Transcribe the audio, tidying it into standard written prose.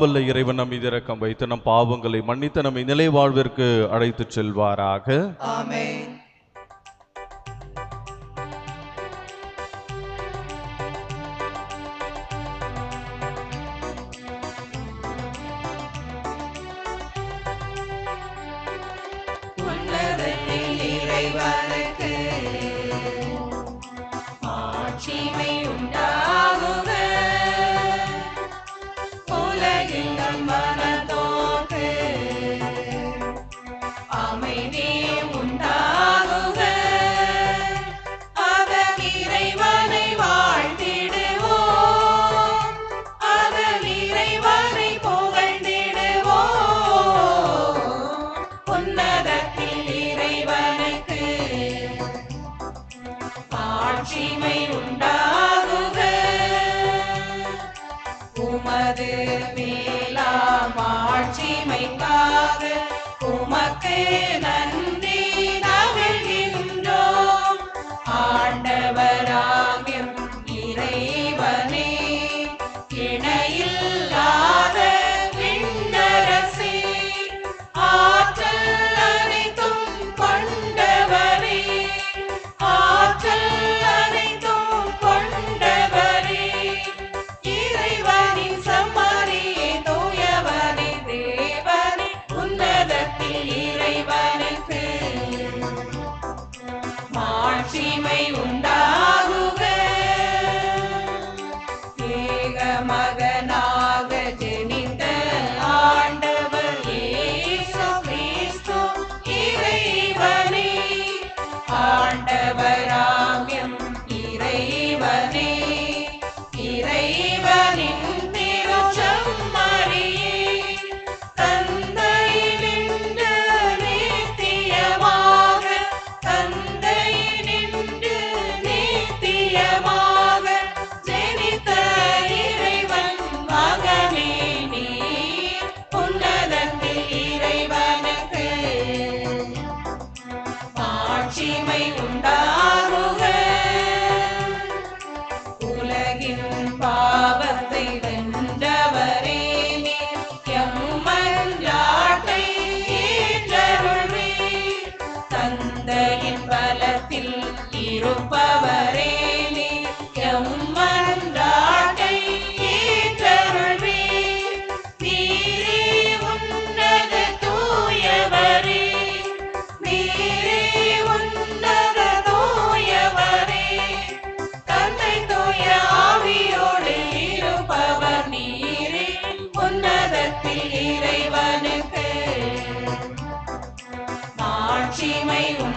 வல்ல இறைவன் நம் மீது இரக்கம் வைத்து நம் பாவங்களை மன்னித்து நம்மை நிலை வாழ்விற்கு அழைத்து செல்வாராக. ஆமென். உன்னதத்தில் இறைவனுக்கு ஆட்சிமை உண்டாகுக. உலகில் நம் மனதோர்க்கு அமைதி உண்டாகுக. அதன் இறைவனை வாழ்த்திடுவோம், அதன் இறைவனை புகழ்ந்திடுவோம். உன்னதத்தில் இறைவனுக்கு ஆட்சிமை உண்டாகுக. உமது மேலாம் ஆட்சிமைக்காக உமக்கு நன்றி நல்கின்றோம். ஆண்டவராகிய இறைவனே, இணையில்லாத விண்ணரசே, ஆற்றல் அனைத்தும் கொண்டவரே, ஆற்றல் அனைத்தும் கொண்டவரே, இறைவனின் செம்மறியே, தூயவனே, தேவனே, உன்னதத்தில் இறைவனுக்கு மாட்சிமை உண்டாகுக. ஏக மகனாக ஜெனித்த ஆண்டவர் இயேசு கிறிஸ்து இறைவனே, ஆண்டவராகிய இறைவனே, இறைவனின் திருச்செம்மறியே, தந்தையினின்று நித்தியமாக, தந்தையினின்று நித்தியமாக ஜெனித்த இறைவன் மகனே நீர். உன்னதத்தில் இறைவனுக்கு ஆட்சிமை உண்டாகுக. உலகின் பாவத்தை வென்றவரே நீர், எம் மன்றாட்டை ஏற்றருள்வீர். தந்தையின் பலத்தில் இருப்பவரே நீர், எம் மன்றாட்டை ஏற்றருள்வீர். நீரே உன்னத தூயவரே, நீரே உன்னத தூயவரே, தந்தை தூய ஆவியோடு இருப்பவர் நீரே. உன்னதத்தில் இறைவனுக்கு மாட்சிமை உண்டு.